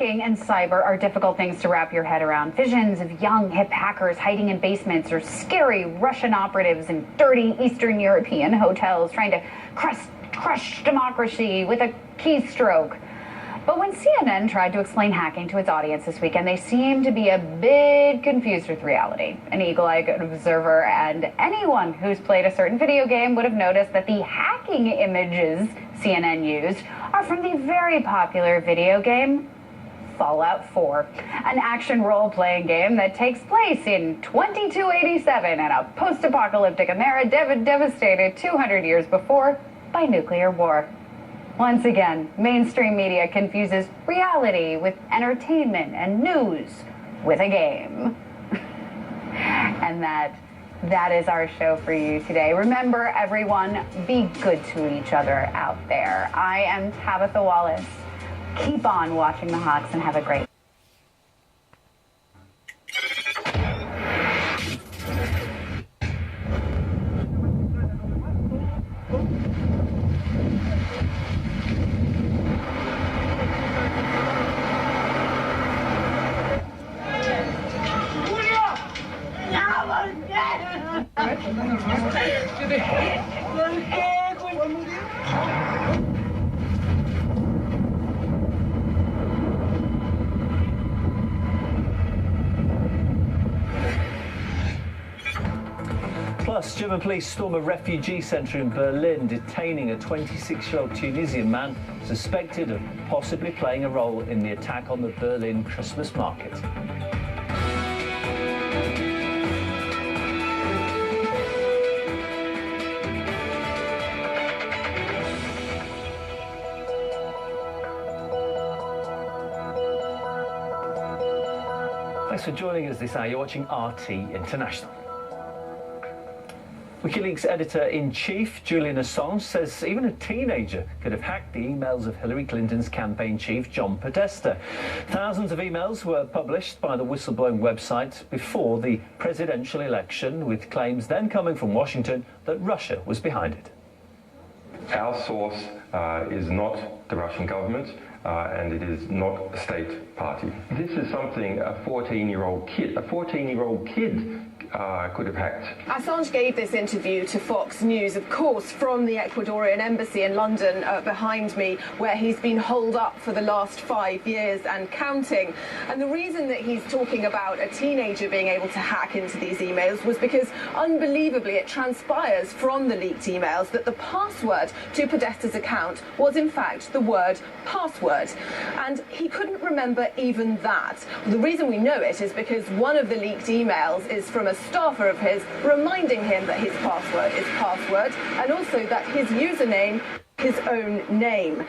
Hacking and cyber are difficult things to wrap your head around. Visions of young, hip hackers hiding in basements or scary Russian operatives in dirty Eastern European hotels trying to crush democracy with a keystroke. But when CNN tried to explain hacking to its audience this weekend, they seemed to be a bit confused with reality. An eagle-eyed observer and anyone who's played a certain video game would have noticed that the hacking images CNN used are from the very popular video game Fallout 4, an action role-playing game that takes place in 2287 in a post-apocalyptic America devastated 200 years before by nuclear war. Once again, mainstream media confuses reality with entertainment and news with a game. And that is our show for you today. Remember, everyone, be good to each other out there. I am Tabitha Wallace. Keep on watching the Hawks and have a great Plus, German police storm a refugee centre in Berlin, detaining a 26-year-old Tunisian man suspected of possibly playing a role in the attack on the Berlin Christmas market. Thanks for joining us this hour. You're watching RT International. WikiLeaks editor-in-chief Julian Assange says even a teenager could have hacked the emails of Hillary Clinton's campaign chief, John Podesta. Thousands of emails were published by the whistleblowing website before the presidential election, with claims then coming from Washington that Russia was behind it. Our source is not the Russian government, and it is not a state party. This is something a 14-year-old kid could have hacked. Assange gave this interview to Fox News, of course, from the Ecuadorian embassy in London behind me, where he's been holed up for the last 5 years and counting. And the reason that he's talking about a teenager being able to hack into these emails was because, unbelievably, it transpires from the leaked emails that the password to Podesta's account was, in fact, the word password. And he couldn't remember even that. The reason we know it is because one of the leaked emails is from a staffer of his reminding him that his password is password, and also that his username his own name.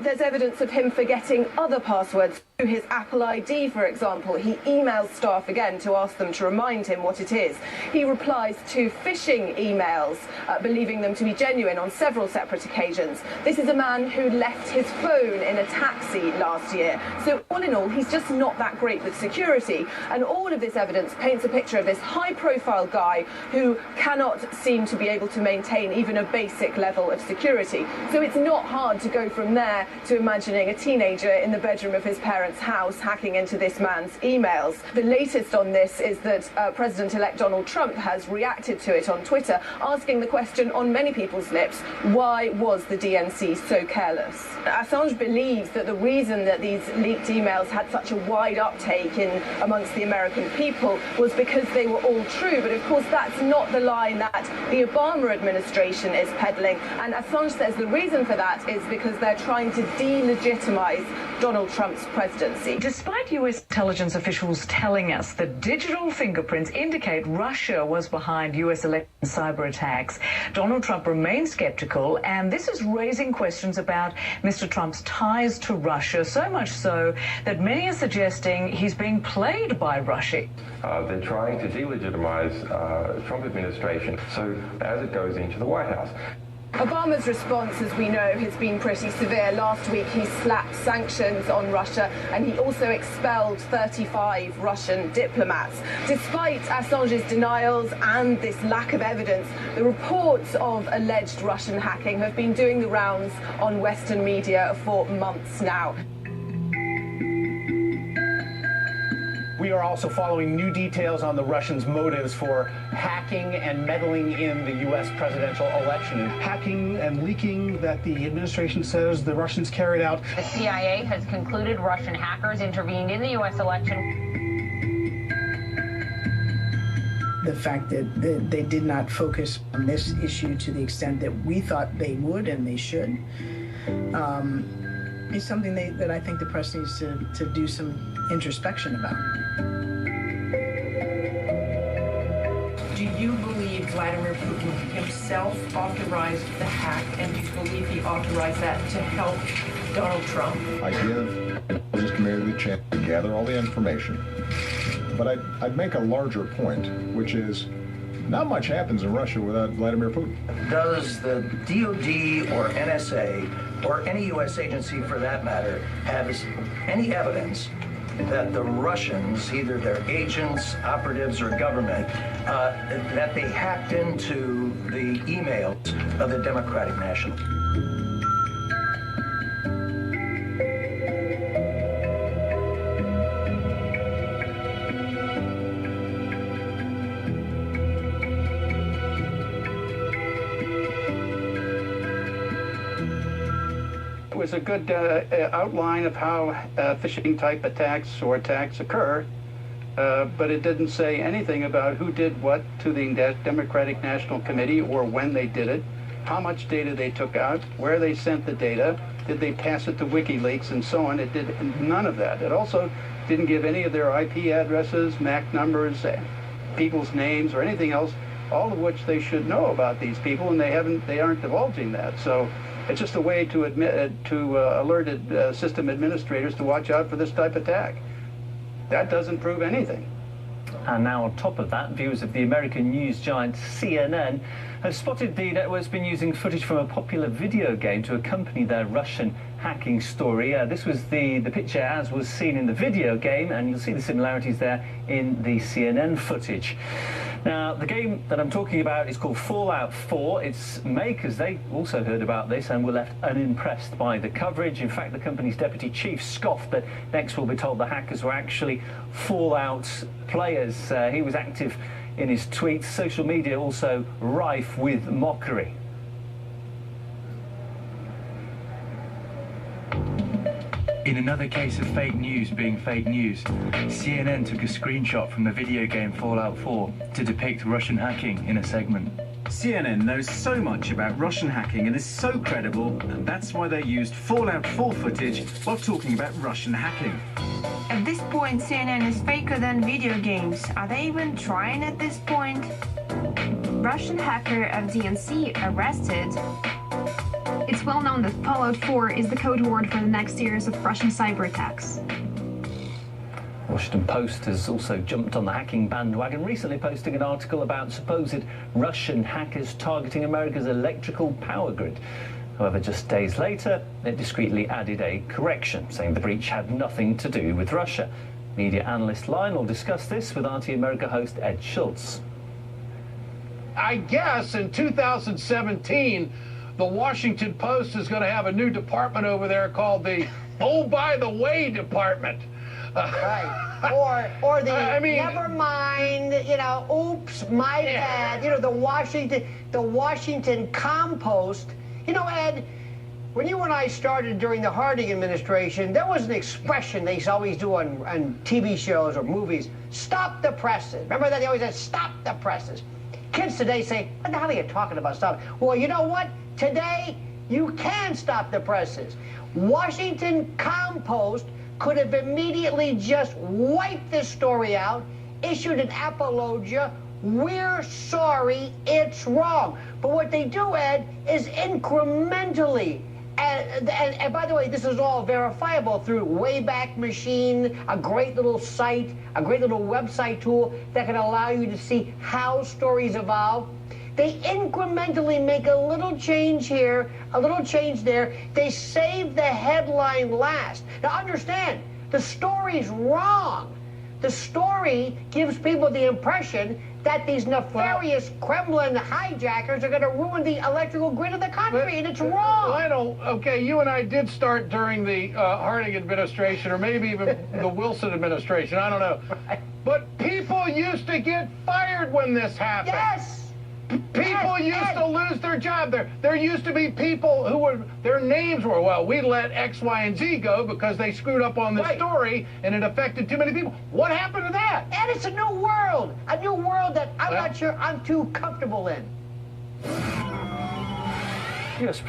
There's evidence of him forgetting other passwords to his Apple ID, for example. He emails staff again to ask them to remind him what it is. He replies to phishing emails, believing them to be genuine on several separate occasions. This is a man who left his phone in a taxi last year. So all in all, he's just not that great with security. And all of this evidence paints a picture of this high-profile guy who cannot seem to be able to maintain even a basic level of security. So it's not hard to go from there to imagining a teenager in the bedroom of his parents' house hacking into this man's emails. The latest on this is that President-elect Donald Trump has reacted to it on Twitter, asking the question on many people's lips, why was the DNC so careless? Assange believes that the reason that these leaked emails had such a wide uptake amongst the American people was because they were all true. But of course, that's not the line that the Obama administration is peddling. And Assange says the reason for that is because they're trying to delegitimize Donald Trump's presidency. Despite U.S. intelligence officials telling us that digital fingerprints indicate Russia was behind U.S. election cyber attacks, Donald Trump remains skeptical, and this is raising questions about Mr. Trump's ties to Russia, so much so that many are suggesting he's being played by Russia. They're trying to delegitimize the Trump administration, so as it goes into the White House. Obama's response, as we know, has been pretty severe. Last week, he slapped sanctions on Russia, and he also expelled 35 Russian diplomats. Despite Assange's denials and this lack of evidence, the reports of alleged Russian hacking have been doing the rounds on Western media for months now. We are also following new details on the Russians' motives for hacking and meddling in the U.S. presidential election. Hacking and leaking that the administration says the Russians carried out. The CIA has concluded Russian hackers intervened in the U.S. election. The fact that they did not focus on this issue to the extent that we thought they would and they should is something that I think the press needs to do some introspection about. Do you believe Vladimir Putin himself authorized the hack, and do you believe he authorized that to help Donald Trump? I give the Intelligence Committee the chance to gather all the information, but I'd make a larger point, which is not much happens in Russia without Vladimir Putin. Does the DOD or NSA or any U.S. agency for that matter have any evidence that the Russians, either their agents, operatives, or government, that they hacked into the emails of the Democratic National? Was a good outline of how phishing-type attacks or attacks occur, but it didn't say anything about who did what to the Democratic National Committee or when they did it, how much data they took out, where they sent the data, did they pass it to WikiLeaks, and so on. It did none of that. It also didn't give any of their IP addresses, MAC numbers, people's names, or anything else, all of which they should know about these people, and they aren't divulging that. So it's just a way to alert system administrators to watch out for this type of attack. That doesn't prove anything. And now on top of that, viewers of the American news giant CNN have spotted the network's been using footage from a popular video game to accompany their Russian hacking story. This was the picture as was seen in the video game, and you'll see the similarities there in the CNN footage. Now, the game that I'm talking about is called Fallout 4. Its makers, they also heard about this and were left unimpressed by the coverage. In fact, the company's deputy chief scoffed that next we'll be told the hackers were actually Fallout players. He was active in his tweets. Social media also rife with mockery. In another case of fake news being fake news, CNN took a screenshot from the video game Fallout 4 to depict Russian hacking in a segment. CNN knows so much about Russian hacking and is so credible, and that's why they used Fallout 4 footage while talking about Russian hacking. At this point, CNN is faker than video games. Are they even trying at this point? Russian hacker of DNC arrested. It's well known that Fallout 4 is the code word for the next series of Russian cyber attacks. Washington Post has also jumped on the hacking bandwagon, recently posting an article about supposed Russian hackers targeting America's electrical power grid. However, just days later, it discreetly added a correction, saying the breach had nothing to do with Russia. Media analyst Lionel discussed this with RT America host Ed Schultz. I guess in 2017, the Washington Post is going to have a new department over there called the Oh, by the way department. Right. Or the never mind, oops, my bad. The Washington Compost. Ed, when you and I started during the Harding administration, there was an expression they always do on TV shows or movies, stop the presses. Remember that? They always said, stop the presses. Kids today say, what the hell are you talking about, stop? Well, you know what? Today, you can stop the presses. Washington Compost could have immediately just wiped this story out, issued an apologia, we're sorry, it's wrong. But what they do, Ed, is incrementally, and by the way, this is all verifiable through Wayback Machine, a great little site, a great little website tool that can allow you to see how stories evolve. They incrementally make a little change here, a little change there. They save the headline last. Now understand, the story's wrong, The story gives people the impression that these nefarious Kremlin hijackers are going to ruin the electrical grid of the country, and it's wrong. Lionel, okay, you and I did start during the Harding administration, or maybe even the Wilson administration, I don't know. Right. But people used to get fired when this happened. Yes. People used to lose their job. There used to be people who were, their names were, well, we let X, Y, and Z go because they screwed up on the story and it affected too many people. What happened to that? And it's a new world that I'm not sure I'm too comfortable in. US President